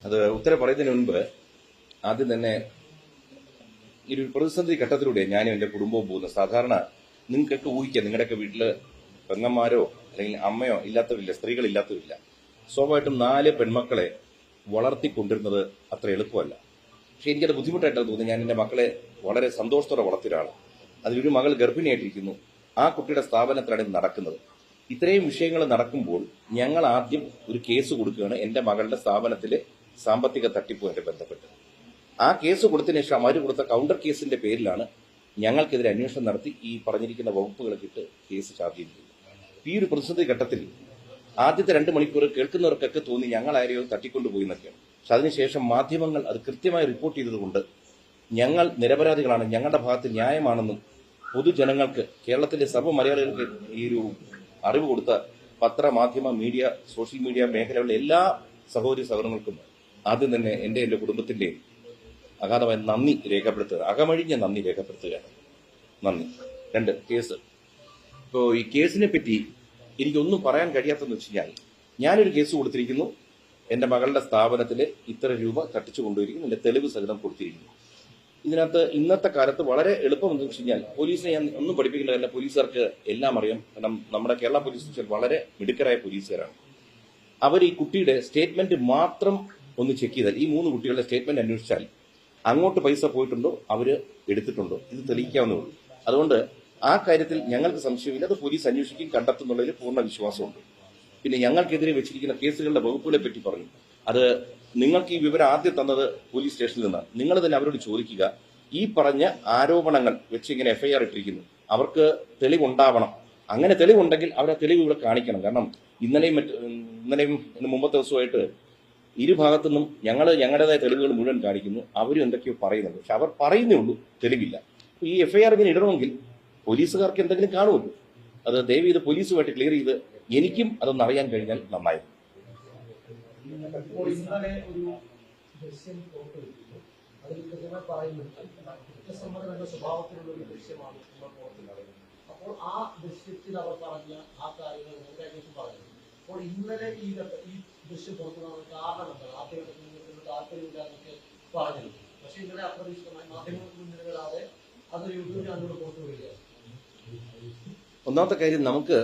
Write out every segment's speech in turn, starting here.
അത് ഉത്തരം പറയുന്നതിന് മുൻപ് ആദ്യം തന്നെ ഈ ഒരു പ്രതിസന്ധി ഘട്ടത്തിലൂടെ ഞാനും എൻ്റെ കുടുംബവും പോകുന്നത്. സാധാരണ നിങ്ങൾക്കൊക്കെ ഊഹിക്കാം, നിങ്ങളുടെയൊക്കെ വീട്ടിൽ പെങ്ങന്മാരോ അല്ലെങ്കിൽ അമ്മയോ ഇല്ലാത്തവരില്ല, സ്ത്രീകളില്ലാത്തവരില്ല. സ്വാഭാവികമായിട്ടും 4 പെൺമക്കളെ വളർത്തിക്കൊണ്ടിരുന്നത് അത്ര എളുപ്പമല്ല. പക്ഷെ എനിക്കത് ബുദ്ധിമുട്ടായിട്ടാണ് തോന്നി. ഞാൻ എൻ്റെ മക്കളെ വളരെ സന്തോഷത്തോടെ വളർത്തിയൊരാളാണ്. അതിലൊരു മകൾ ഗർഭിണിയായിട്ടിരിക്കുന്നു. ആ കുട്ടിയുടെ സ്ഥാപനത്തിലാണ് ഇത് നടക്കുന്നത്. ഇത്രയും വിഷയങ്ങൾ നടക്കുമ്പോൾ ഞങ്ങൾ ആദ്യം ഒരു കേസ് കൊടുക്കുകയാണ് എൻ്റെ മകളുടെ സ്ഥാപനത്തിലെ സാമ്പത്തിക തട്ടിപ്പുമായിട്ട് ബന്ധപ്പെട്ട്. ആ കേസ് കൊടുത്തതിന് ശേഷം അവർ കൊടുത്ത കൗണ്ടർ കേസിന്റെ പേരിലാണ് ഞങ്ങൾക്കെതിരെ അന്വേഷണം നടത്തി ഈ പറഞ്ഞിരിക്കുന്ന വകുപ്പുകളൊക്കെ ഇട്ട് കേസ് ചാർജ് ചെയ്തിരിക്കുന്നത്. ഈ ഒരു പ്രതിസന്ധി ഘട്ടത്തിൽ ആദ്യത്തെ 2 മണിക്കൂർ കേൾക്കുന്നവർക്കൊക്കെ തോന്നി ഞങ്ങൾ ആരെയോ തട്ടിക്കൊണ്ടുപോയി എന്നൊക്കെയാണ്. പക്ഷെ അതിനുശേഷം മാധ്യമങ്ങൾ അത് കൃത്യമായി റിപ്പോർട്ട് ചെയ്തതുകൊണ്ട് ഞങ്ങൾ നിരപരാധികളാണ്, ഞങ്ങളുടെ ഭാഗത്ത് ന്യായമാണെന്നും പൊതുജനങ്ങൾക്ക്, കേരളത്തിലെ സർവ്വ മലയാളികൾക്ക് ഈ ഒരു അറിവ് കൊടുത്ത പത്ര, മാധ്യമ, മീഡിയ, സോഷ്യൽ മീഡിയ മേഖലകളിലെ എല്ലാ സഹോദരി സഹോദരങ്ങൾക്കും ആദ്യം തന്നെ എൻ്റെ കുടുംബത്തിൻ്റെയും അഗാധമായ നന്ദി രേഖപ്പെടുത്തുക, അകമഴിഞ്ഞ നന്ദി രേഖപ്പെടുത്തുകയാണ്. നന്ദി. 2, കേസ്. ഇപ്പോൾ ഈ കേസിനെ പറ്റി എനിക്കൊന്നും പറയാൻ കഴിയാത്തതെന്ന് വെച്ച് കഴിഞ്ഞാൽ, ഞാനൊരു കേസ് കൊടുത്തിരിക്കുന്നു. എൻ്റെ മകളുടെ സ്ഥാപനത്തിൽ ഇത്ര രൂപ തട്ടിച്ചു കൊണ്ടുവരിക്കുന്നു, എൻ്റെ തെളിവ് സഹിതം കൊടുത്തിരിക്കുന്നു. ഇതിനകത്ത് ഇന്നത്തെ കാലത്ത് വളരെ എളുപ്പമെന്ന് വെച്ച് കഴിഞ്ഞാൽ, പോലീസിനെ ഞാൻ ഒന്നും പഠിപ്പിക്കേണ്ട കാര്യമില്ല. പോലീസുകാർക്ക് എല്ലാം അറിയാം. കാരണം നമ്മുടെ കേരള പോലീസ് വളരെ മിടുക്കരായ പോലീസുകാരാണ്. അവർ ഈ കുട്ടിയുടെ സ്റ്റേറ്റ്മെന്റ് മാത്രം ഒന്ന് ചെക്ക് ചെയ്താൽ, ഈ 3 കുട്ടികളുടെ സ്റ്റേറ്റ്മെന്റ് അന്വേഷിച്ചാൽ അങ്ങോട്ട് പൈസ പോയിട്ടുണ്ടോ, അവർ എടുത്തിട്ടുണ്ടോ, ഇത് തെളിയിക്കാവുന്നേ ഉള്ളൂ. അതുകൊണ്ട് ആ കാര്യത്തിൽ ഞങ്ങൾക്ക് സംശയമില്ല. അത് പോലീസ് അന്വേഷിക്കും, കണ്ടെത്തുന്നുള്ളതിൽ പൂർണ്ണ വിശ്വാസമുണ്ട്. പിന്നെ ഞങ്ങൾക്കെതിരെ വെച്ചിരിക്കുന്ന കേസുകളുടെ വകുപ്പുകളെ പറ്റി പറഞ്ഞു. അത് നിങ്ങൾക്ക് ഈ വിവരം ആദ്യം തന്നത് പോലീസ് സ്റ്റേഷനിൽ നിന്നാണ്. നിങ്ങൾ തന്നെ അവരോട് ചോദിക്കുക, ഈ പറഞ്ഞ ആരോപണങ്ങൾ വെച്ച് ഇങ്ങനെ FIR ഇട്ടിരിക്കുന്നു, അവർക്ക് തെളിവുണ്ടാവണം. അങ്ങനെ തെളിവുണ്ടെങ്കിൽ അവർ ആ തെളിവ് ഇവിടെ കാണിക്കണം. കാരണം ഇന്നലെയും മുമ്പത്തെ ദിവസമായിട്ട് ഇരുഭാഗത്തുനിന്നും ഞങ്ങളുടേതായ തെളിവുകൾ മുഴുവൻ കാണിക്കുന്നു. അവരും എന്തൊക്കെയോ പറയുന്നുണ്ട്, പക്ഷെ അവർ പറയുന്നേ ഉള്ളൂ, തെളിവില്ല. ഈ FIR ഇങ്ങനെ ഇടണമെങ്കിൽ പോലീസുകാർക്ക് എന്തെങ്കിലും കാണുമല്ലോ. അത് ദയവ് ചെയ്ത് പോലീസുമായിട്ട് ക്ലിയർ ചെയ്ത് എനിക്കും അതൊന്ന് അറിയാൻ കഴിഞ്ഞാൽ നന്നായിരുന്നു. അപ്പോൾ ആ ദൃശ്യത്തിൽ അവർ പറഞ്ഞ ആ കാര്യങ്ങൾ അപ്പോൾ ഇന്നലെ ഈ ദൃശ്യം പുറത്തു കാരണം എന്താണ്? ആദ്യഘട്ടത്തിൽ താല്പര്യമില്ലാന്നൊക്കെ പറഞ്ഞത്. പക്ഷെ ഇന്നലെ അപ്രതീക്ഷിതമായി മാധ്യമങ്ങൾക്ക് മുന്നിൽ വരാതെ അത് യൂട്യൂബ് ചാനലിലൂടെ പുറത്തു വരികയാണ്. ഒന്നാമത്തെ കാര്യം, നമുക്ക്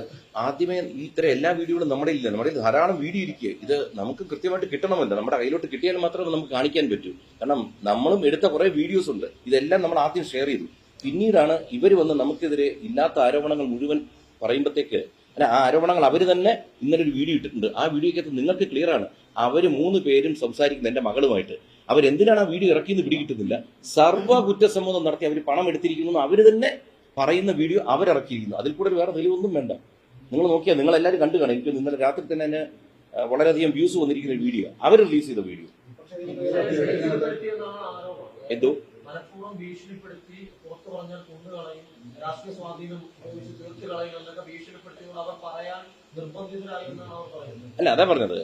ആദ്യമേ ഇത്തരം എല്ലാ വീഡിയോകളും നമ്മുടെ ധാരാളം വീഡിയോ ഇരിക്കുക. ഇത് നമുക്ക് കൃത്യമായിട്ട് കിട്ടണമല്ലോ. നമ്മുടെ കയ്യിലോട്ട് കിട്ടിയാൽ മാത്രമേ നമുക്ക് കാണിക്കാൻ പറ്റൂ. കാരണം നമ്മളും എടുത്ത കുറെ വീഡിയോസ് ഉണ്ട്. ഇതെല്ലാം നമ്മൾ ആദ്യം ഷെയർ ചെയ്തു. പിന്നീടാണ് ഇവർ വന്ന് നമുക്കെതിരെ ഇല്ലാത്ത ആരോപണങ്ങൾ മുഴുവൻ പറയുമ്പോഴത്തേക്ക്, ആ ആരോപണങ്ങൾ അവർ തന്നെ ഇന്നലെ ഒരു വീഡിയോ ഇട്ടിട്ടുണ്ട്. ആ വീഡിയോക്കകത്ത് നിങ്ങൾക്ക് ക്ലിയർ ആണ്. അവർ 3 പേരും സംസാരിക്കുന്ന എൻ്റെ മകളുമായിട്ട്. അവരെന്തിനാണ് ആ വീഡിയോ ഇറക്കിയെന്ന് പിടികിട്ടുന്നില്ല. സർവ്വ കുറ്റസമ്മതം നടത്തി അവർ പണം എടുത്തിരിക്കുന്നു അവർ തന്നെ പറയുന്ന വീഡിയോ അവരിറക്കിയിരിക്കുന്നു. അതിൽ കൂടെ വേറെ തെളിവൊന്നും വേണ്ട. നിങ്ങൾ നോക്കിയാൽ നിങ്ങളെല്ലാവരും കണ്ടു കാണാം. എനിക്ക് ഇന്നലെ രാത്രി തന്നെ തന്നെ വളരെയധികം വ്യൂസ് വന്നിരിക്കുന്ന വീഡിയോ അവർ റിലീസ് ചെയ്ത വീഡിയോ. എന്തോ മനഃപൂർവ്വം ഭീഷണിപ്പെടുത്തി പുറത്തു പറഞ്ഞാൽ കൊന്നുകളയും, രാഷ്ട്രീയ സ്വാധീനം തീർത്തു കളയും എന്നൊക്കെ ഭീഷണിപ്പെടുത്തിയോട് അവർ പറയാൻ നിർബന്ധിതരായി എന്നാണ് അവർ പറയുന്നത്. അല്ല, അതാ പറഞ്ഞത്.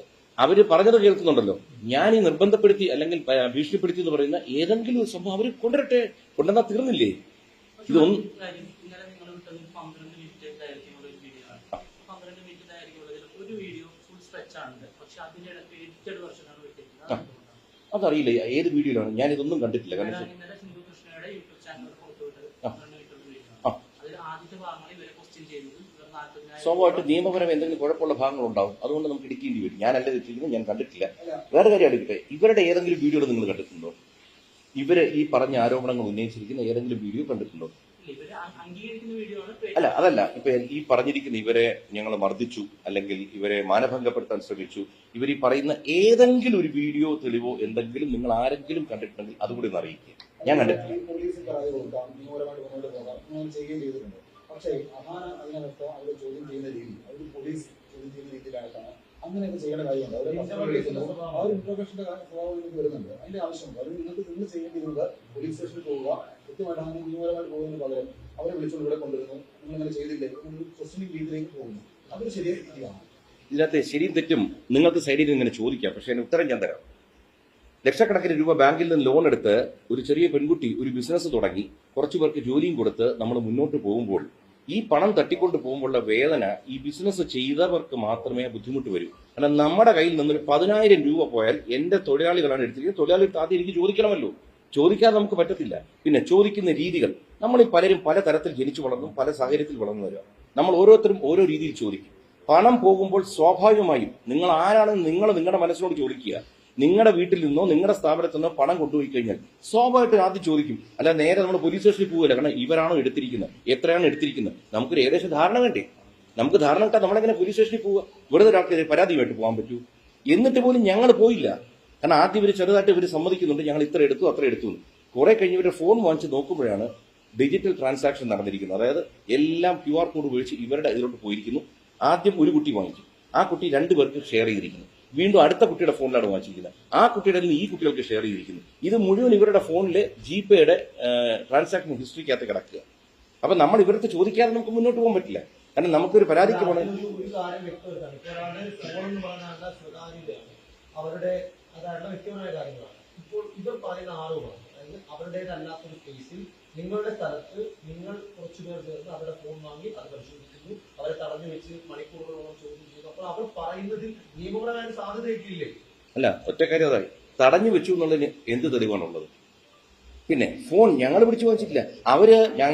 അവര് പറഞ്ഞത് കേൾക്കുന്നുണ്ടല്ലോ. ഞാൻ ഈ നിർബന്ധപ്പെടുത്തി അല്ലെങ്കിൽ ഭീഷണിപ്പെടുത്തി എന്ന് പറയുന്ന ഏതെങ്കിലും ഒരു സംഭവം അവർ കൊണ്ടുവന്നാൽ തീർന്നില്ലേ? ഇതൊന്നും അതറിയില്ല ഏത് വീഡിയോയിലാണ്. ഞാൻ ഇതൊന്നും കണ്ടിട്ടില്ല. കാരണം സ്വാഭാവികമായിട്ട് നിയമപരം എന്തെങ്കിലും കുഴപ്പമുള്ള ഭാഗങ്ങളുണ്ടാവും. അതുകൊണ്ട് നമുക്ക് ഇടിക്കേണ്ടി വരും. ഞാനല്ല തെറ്റിയിരിക്കുന്നത്, ഞാൻ കണ്ടിട്ടില്ല. വേറെ കാര്യം എടുക്കട്ടെ, ഇവരുടെ ഏതെങ്കിലും വീഡിയോകൾ നിങ്ങൾ കണ്ടിട്ടുണ്ടോ? ഇവര് ഈ പറഞ്ഞ ആരോപണങ്ങൾ ഉന്നയിച്ചിരിക്കുന്ന ഏതെങ്കിലും വീഡിയോ കണ്ടിട്ടുണ്ടോ? അല്ല, അതല്ല. ഇപ്പൊ ഈ പറഞ്ഞിരിക്കുന്ന ഇവരെ ഞങ്ങൾ മർദ്ദിച്ചു അല്ലെങ്കിൽ ഇവരെ മാനഭംഗപ്പെടുത്താൻ ശ്രമിച്ചു, ഇവർ ഈ പറയുന്ന ഏതെങ്കിലും ഒരു വീഡിയോ, തെളിവോ എന്തെങ്കിലും നിങ്ങൾ ആരെങ്കിലും കണ്ടിട്ടുണ്ടെങ്കിൽ അതുകൂടി ഒന്ന് അറിയിക്കുക. ഞാൻ കണ്ടിട്ടില്ല. പക്ഷേ അതിനകത്ത് അവർ ചോദ്യം ചെയ്യുന്ന രീതി, അവർ പോലീസ് ചോദ്യം ചെയ്യുന്ന രീതിയിലായിട്ടാണ് അങ്ങനെയൊക്കെ ചെയ്യേണ്ട കാര്യമുണ്ട്. അവർ ഇന്റർവേഷന്റെ സ്വഭാവം വരുന്നുണ്ട്. അതിന്റെ ആവശ്യമുണ്ട്. അവർ നിങ്ങൾ ചെയ്യേണ്ടിയിരുന്നത് പോലീസ് സ്റ്റേഷനിൽ പോവുക, കൃത്യമായിട്ട് അങ്ങനെ നിയമപരമായിട്ട് പോകുന്നതിന് പകരം അവരെ വിളിച്ചുകൊണ്ട് ഇവിടെ കൊണ്ടുവരുന്നു, നിങ്ങളിങ്ങനെ ചെയ്തില്ലേ, ക്വസ്റ്റ്യനിങ് രീതിയിലേക്ക് പോകുന്നു. അതൊരു ശരിയായ രീതിയാണ്. ഇതിനകത്ത് ശരിയും തെറ്റും നിങ്ങൾക്ക് സൈഡിൽ നിന്ന് ഇങ്ങനെ ചോദിക്കാം. പക്ഷെ അതിന് ഉത്തരം ഞാൻ തരാം. ലക്ഷക്കണക്കിന് രൂപ ബാങ്കിൽ നിന്ന് ലോൺ എടുത്ത് ഒരു ചെറിയ പെൺകുട്ടി ഒരു ബിസിനസ് തുടങ്ങി കുറച്ചു പേർക്ക് ജോലിയും കൊടുത്ത് നമ്മൾ മുന്നോട്ട് പോകുമ്പോൾ ഈ പണം തട്ടിക്കൊണ്ട് പോകുമ്പോഴുള്ള വേദന ഈ ബിസിനസ് ചെയ്തവർക്ക് മാത്രമേ ബുദ്ധിമുട്ട് വരൂ. കാരണം നമ്മുടെ കയ്യിൽ നിന്നൊരു 10,000 രൂപ പോയാൽ എന്റെ തൊഴിലാളികളാണ് എടുത്തിരിക്കുന്നത്. തൊഴിലാളി ആദ്യം എനിക്ക് ചോദിക്കണമല്ലോ. ചോദിക്കാതെ നമുക്ക് പറ്റത്തില്ല. പിന്നെ ചോദിക്കുന്ന രീതികൾ, നമ്മൾ പലരും പല തരത്തിൽ ജനിച്ചു വളർന്നും പല സാഹചര്യത്തിൽ വളർന്നു വരിക. നമ്മൾ ഓരോരുത്തരും ഓരോ രീതിയിൽ ചോദിക്കും. പണം പോകുമ്പോൾ സ്വാഭാവികമായും നിങ്ങൾ ആരാണെന്ന് നിങ്ങളുടെ മനസ്സിനോട് ചോദിക്കുക. നിങ്ങളുടെ വീട്ടിൽ നിന്നോ നിങ്ങളുടെ സ്ഥാപനത്തിൽ നിന്നോ പണം കൊണ്ടുപോയി കഴിഞ്ഞാൽ സ്വാഭാവികമായിട്ട് ആദ്യം ചോദിക്കും. അല്ല നേരെ നമ്മൾ പോലീസ് സ്റ്റേഷനിൽ പോകില്ല. കാരണം ഇവരാണോ എടുത്തിരിക്കുന്നത്, എത്രയാണ് എടുത്തിരിക്കുന്നത്, നമുക്കൊരു ഏകദേശം ധാരണ വേണ്ടേ? നമുക്ക് ധാരണ കിട്ടാൻ നമ്മളെങ്ങനെ പോലീസ് സ്റ്റേഷനിൽ പോവുക? വെറുതെ ഒരാൾക്ക് പരാതിയുമായിട്ട് പോകാൻ പറ്റൂ? എന്നിട്ട് പോലും ഞങ്ങൾ പോയില്ല. കാരണം ആദ്യം ഇവർ ചെറുതായിട്ട് ഇവർ സമ്മതിക്കുന്നുണ്ട്, ഞങ്ങൾ ഇത്ര എടുത്തു അത്ര എടുത്തു. കുറെ കഴിഞ്ഞ് ഇവരുടെ ഫോൺ വാങ്ങിച്ച് നോക്കുമ്പോഴാണ് ഡിജിറ്റൽ ട്രാൻസാക്ഷൻ നടന്നിരിക്കുന്നത്. അതായത് എല്ലാം QR കോഡ് ഉപയോഗിച്ച് ഇവരുടെ ഇതിലോട്ട് പോയിരിക്കുന്നു. ആദ്യം ഒരു കുട്ടി വാങ്ങിച്ചു, ആ കുട്ടി 2 പേർക്ക് ഷെയർ ചെയ്തിരിക്കുന്നു. വീണ്ടും അടുത്ത കുട്ടിയുടെ ഫോണിലാണ് വാങ്ങിച്ചിരിക്കുന്നത്, ആ കുട്ടിയുടെ നിന്ന് ഈ കുട്ടികൾക്ക് ഷെയർ ചെയ്തിരിക്കുന്നു. ഇത് മുഴുവൻ ഇവരുടെ ഫോണിലെ ജിപേയുടെ ട്രാൻസാക്ഷൻ ഹിസ്റ്ററിക്കകത്ത് കിടക്കുക. അപ്പൊ നമ്മൾ ഇവർക്ക് ചോദിക്കാതെ നമുക്ക് മുന്നോട്ട് പോകാൻ പറ്റില്ല. കാരണം നമുക്കൊരു പരാതിക്ക് പോകണം. ഒരു കാര്യം വ്യക്തമായിട്ടാണ് ഇപ്പോൾ ഒരാളുടെ ഫോൺ എന്ന് പറഞ്ഞാൽ സ്വകാര്യതയാണ്, അവരുടെ അതായത് വ്യക്തിപരമായ കാര്യങ്ങളാണ്. ഇപ്പോൾ ഇവർ പറയുന്ന ആളുകളാണ്, അതായത് അവരുടേതല്ലാത്തൊരു കേസിൽ നിങ്ങളുടെ സ്ഥലത്ത് നിങ്ങൾ കുറച്ചുപേർ ചേർന്ന് അവരുടെ ഫോൺ വാങ്ങി അത് പരിശോധിക്കുന്നു, അവരെ തടഞ്ഞു വെച്ച് മണിക്കൂറുകളോളം ചോദ്യം ചെയ്യുന്നു. അപ്പോൾ അവർ പറയുന്നതിൽ നിയമപരമായ സാധ്യതയൊക്കെയില്ലേ? അല്ല, ഒറ്റക്കാര്യം അതായി തടഞ്ഞു വെച്ചു എന്നുള്ളതിന് എന്ത് തെളിവാണുള്ളത്? പിന്നെ ഫോൺ ഞങ്ങൾ പിടിച്ചു വാങ്ങിച്ചിട്ടില്ല.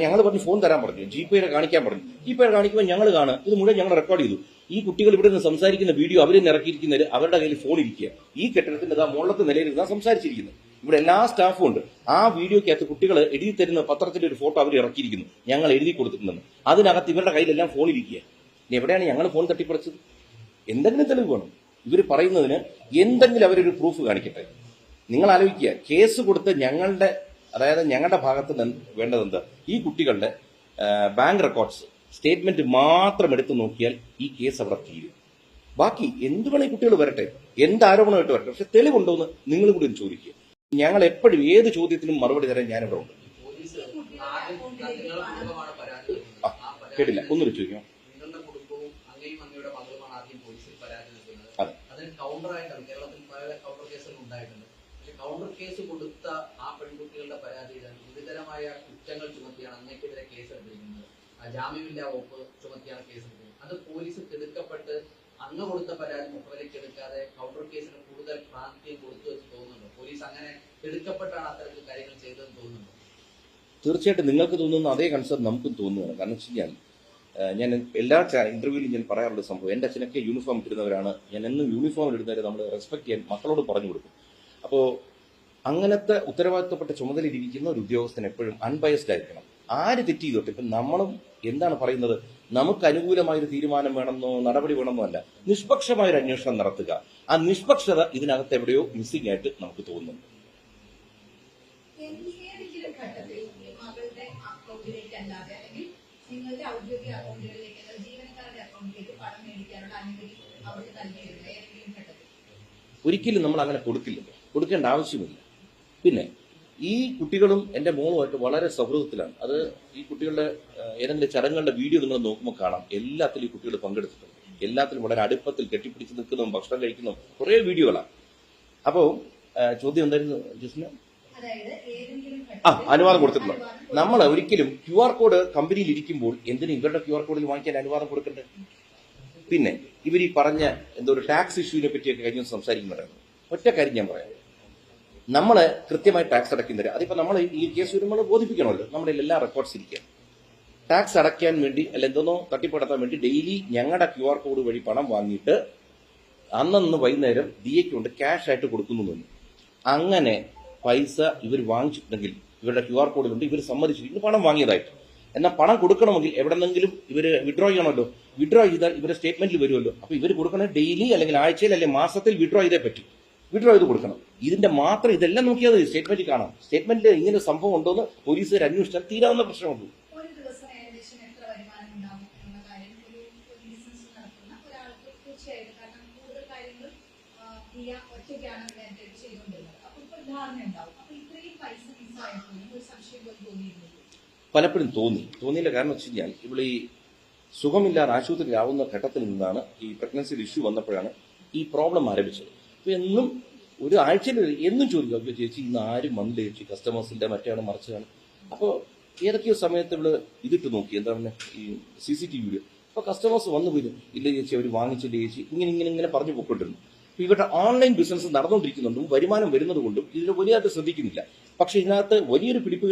ഞങ്ങൾ പറഞ്ഞു ഫോൺ തരാൻ പറഞ്ഞു, ജിപേയുടെ കാണിക്കാൻ പറഞ്ഞു. ജിപേയുടെ കാണിക്കുമ്പോൾ ഞങ്ങൾ കാണുക, ഇത് മുഴുവൻ ഞങ്ങൾ റെക്കോർഡ് ചെയ്തു. ഈ കുട്ടികൾ ഇവിടെ നിന്ന് സംസാരിക്കുന്ന വീഡിയോ അവർ തന്നെ ഇറക്കിയിരിക്കുന്നവർ അവരുടെ കയ്യിൽ ഫോൺ ഇരിക്കുക. ഈ കെട്ടിടത്തിന്റെ മുകളിലത്തെ നിലയിൽ ഇരുന്നാ സംസാരിച്ചിരിക്കുന്നത്. ഇവിടെ എല്ലാ സ്റ്റാഫും ഉണ്ട്. ആ വീഡിയോക്കകത്ത് കുട്ടികൾ എഴുതി തരുന്ന പത്രത്തിന്റെ ഒരു ഫോട്ടോ അവർ ഇറക്കിയിരിക്കുന്നു, ഞങ്ങൾ എഴുതി കൊടുത്തിട്ടുണ്ടെന്ന്. അതിനകത്ത് ഇവരുടെ കയ്യിലെല്ലാം ഫോൺ ഇരിക്കുക. ഇനി എവിടെയാണ് ഞങ്ങൾ ഫോൺ തട്ടിപ്പറിച്ചത്? എന്തെങ്കിലും തെളിവ് വേണം. ഇവർ പറയുന്നതിന് എന്തെങ്കിലും അവരൊരു പ്രൂഫ് കാണിക്കട്ടെ. നിങ്ങൾ ആലോചിക്കുക, കേസ് കൊടുത്ത് ഞങ്ങളുടെ ഭാഗത്ത് വേണ്ടത് എന്താ? ഈ കുട്ടികളുടെ ബാങ്ക് റെക്കോർഡ്സ് സ്റ്റേറ്റ്മെന്റ് മാത്രം എടുത്തു നോക്കിയാൽ ഈ കേസ് അവിടെ തീരും. ബാക്കി എന്ത് വേണേ കുട്ടികൾ വരട്ടെ, എന്ത് ആരോപണമായിട്ട് വരട്ടെ, പക്ഷെ തെളിവുണ്ടോന്ന് നിങ്ങളും കൂടി ഒന്ന് ചോദിക്കുക. ഞങ്ങൾ എപ്പോഴും ഏത് ചോദ്യത്തിനും മറുപടി തരാൻ ഞാനിവിടെ ഉണ്ട്. കേട്ടില്ല, ഒന്നുകൂടി ചോദിക്കാം. കൗണ്ടർ കേസ് കൊടുത്ത ആ പെൺകുട്ടികളുടെ പരാതിയിൽ ഗുരുതരമായ കുറ്റങ്ങൾ ചുമത്തിയാണ് അങ്ങേക്കെതിരെ കേസെടുത്തിരിക്കുന്നത്. ജാമ്യമില്ലാ വകുപ്പ് ചുമത്തിയാണ് കേസെടുത്തിരിക്കുന്നത്. അത് പോലീസ് തിടുക്കപ്പെട്ട് അങ്ങ് കൊടുത്ത പരാതി മുഖവിലേക്ക് എടുക്കാതെ കൗണ്ടർ കേസിന് കൂടുതൽ പ്രാധാന്യം കൊടുത്തു വെച്ച് തോന്നുന്നുണ്ടോ? പോലീസ് അങ്ങനെ തിടുക്കപ്പെട്ടാണ് അത്തരത്തിൽ കാര്യങ്ങൾ ചെയ്തതെന്ന് തോന്നുന്നുണ്ടോ? തീർച്ചയായിട്ടും നിങ്ങൾക്ക് തോന്നുന്ന അതേ കൺസേൺ നമുക്കും തോന്നുകയാണ്. കാരണം വെച്ച് കഴിഞ്ഞാൽ ഞാൻ എല്ലാ ഇന്റർവ്യൂവിലും ഞാൻ പറയാറുള്ള സംഭവം, എൻ്റെ അച്ഛനൊക്കെ യൂണിഫോം ഇട്ടിരുന്നവരാണ്. ഞാൻ എന്നും യൂണിഫോം ഇടുന്നവരെ നമ്മൾ റെസ്പെക്ട് ചെയ്യാൻ മക്കളോട് പറഞ്ഞു കൊടുക്കും. അപ്പോൾ അങ്ങനത്തെ ഉത്തരവാദിത്തപ്പെട്ട ചുമതലയിലിരിക്കുന്ന ഒരു ഉദ്യോഗസ്ഥൻ എപ്പോഴും അൺബയസ്ഡ് ആയിരിക്കണം. ആര് തെറ്റ് ചെയ്തോട്ടെ, ഇപ്പം നമ്മളും എന്താണ് പറയുന്നത്, നമുക്ക് അനുകൂലമായൊരു തീരുമാനം വേണമെന്നോ നടപടി വേണമെന്നോ അല്ല, നിഷ്പക്ഷമായൊരു അന്വേഷണം നടത്തുക. ആ നിഷ്പക്ഷത ഇതിനകത്ത് എവിടെയോ മിസ്സിംഗ് ആയിട്ട് നമുക്ക് തോന്നുന്നുണ്ട്. ഒരിക്കലും നമ്മൾ അങ്ങനെ കൊടുക്കില്ലല്ലോ, കൊടുക്കേണ്ട ആവശ്യമില്ല. പിന്നെ ഈ കുട്ടികളും എൻ്റെ മോളുമായിട്ട് വളരെ സൗഹൃദത്തിലാണ്. അത് ഈ കുട്ടികളുടെ ഏതെങ്കിലും ചടങ്ങുകളുടെ വീഡിയോ നിങ്ങൾ നോക്കുമ്പോൾ കാണാം, എല്ലാത്തിലും ഈ കുട്ടികൾ പങ്കെടുത്തിട്ടുണ്ട്. എല്ലാത്തിലും വളരെ അടുപ്പത്തിൽ കെട്ടിപ്പിടിച്ച് നിൽക്കുന്നതും ഭക്ഷണം കഴിക്കുന്നതും കുറേ വീഡിയോകളാണ്. അപ്പോൾ ചോദ്യം എന്തായിരുന്നു ജസ്ന? അനുവാദം കൊടുത്തിട്ടുണ്ട്. നമ്മൾ ഒരിക്കലും QR കോഡ് കമ്പനിയിൽ ഇരിക്കുമ്പോൾ എന്തിനും ഇവരുടെ QR കോഡിൽ വാങ്ങിക്കാൻ അനുവാദം കൊടുക്കണ്ടേ? പിന്നെ ഇവർ ഈ പറഞ്ഞ എന്തോ ഒരു ടാക്സ് ഇഷ്യൂവിനെ പറ്റിയൊക്കെ കഴിഞ്ഞ സംസാരിക്കുന്നുണ്ടായിരുന്നു. ഒറ്റ കാര്യം ഞാൻ പറയാം, നമ്മൾ കൃത്യമായി ടാക്സ് അടയ്ക്കുന്നവർ, അതിപ്പോ നമ്മൾ ഈ കേസ് വരുമ്പോൾ ബോധിപ്പിക്കണമല്ലോ, നമ്മുടെ എല്ലാ റെക്കോർഡ്സ് ഇരിക്കുക. ടാക്സ് അടയ്ക്കാൻ വേണ്ടി അല്ല എന്തോന്നോ തട്ടിപ്പടത്താൻ വേണ്ടി ഡെയിലി ഞങ്ങളുടെ QR കോഡ് വഴി പണം വാങ്ങിയിട്ട് അന്നന്ന് വൈകുന്നേരം ദിയയ്ക്ക് കൊണ്ട് ക്യാഷ് ആയിട്ട് കൊടുക്കുന്നു. അങ്ങനെ പൈസ ഇവർ വാങ്ങിച്ചിട്ടുണ്ടെങ്കിൽ ഇവരുടെ QR കോഡിലുണ്ട്, ഇവർ സമ്മതിച്ചിരിക്കുന്നു പണം വാങ്ങിയതായിട്ട്. എന്നാൽ പണം കൊടുക്കണമെങ്കിൽ എവിടെന്നെങ്കിലും ഇവർ വിഡ്രോ ചെയ്യണമല്ലോ. വിഡ്രോ ചെയ്താൽ ഇവരുടെ സ്റ്റേറ്റ്മെന്റിൽ വരുമല്ലോ. അപ്പൊ ഇവർ കൊടുക്കണേ ഡെയിലി അല്ലെങ്കിൽ ആഴ്ചയിൽ അല്ലെങ്കിൽ മാസത്തിൽ വിഡ്രോ ചെയ്തേ പറ്റും. വിഡ്രോ ചെയ്ത് കൊടുക്കണം. ഇതിന്റെ മാത്രം ഇതെല്ലാം നോക്കിയാൽ സ്റ്റേറ്റ്മെന്റ് കാണാം. സ്റ്റേറ്റ്മെന്റിൽ ഇങ്ങനെ സംഭവം ഉണ്ടോന്ന് പോലീസുകാർ അന്വേഷിച്ചാൽ തീരാവുന്ന പ്രശ്നമുള്ളൂ. പലപ്പോഴും തോന്നിയില്ല. കാരണം വെച്ച് കഴിഞ്ഞാൽ ഇവിടെ ഈ സുഖമില്ലാതെ ആശുപത്രിയിലാവുന്ന ഘട്ടത്തിൽ നിന്നാണ് ഈ പ്രഗ്നൻസിയുടെ ഇഷ്യൂ വന്നപ്പോഴാണ് ഈ പ്രോബ്ലം ആരംഭിച്ചത്. അപ്പൊ എന്നും ഒരു ആഴ്ചയിൽ എന്നും ചോദിക്കും, ചേച്ചി ഇന്ന് ആരും വന്നില്ല ചേച്ചി, കസ്റ്റമേഴ്സിന്റെ മറ്റാണ് മറിച്ചാണ്. അപ്പോൾ ഏതൊക്കെയോ സമയത്ത് ഇവള് ഇതിട്ട് നോക്കി, എന്താ പറയുക, ഈ CCTV. അപ്പൊ കസ്റ്റമേഴ്സ് വന്നു പോയി, ഇല്ല ചേച്ചി അവർ വാങ്ങിച്ചില്ല ചേച്ചി, ഇങ്ങനെ പറഞ്ഞു പോയിക്കൊണ്ടിരുന്നു. ഇവരുടെ ഓൺലൈൻ ബിസിനസ് നടന്നുകൊണ്ടിരിക്കുന്നുണ്ടും വരുമാനം വരുന്നത് കൊണ്ടും ഇതിൽ വലിയതായിട്ട് ശ്രദ്ധിക്കുന്നില്ല. പക്ഷെ ഇതിനകത്ത് വലിയൊരു പിടിപ്പ്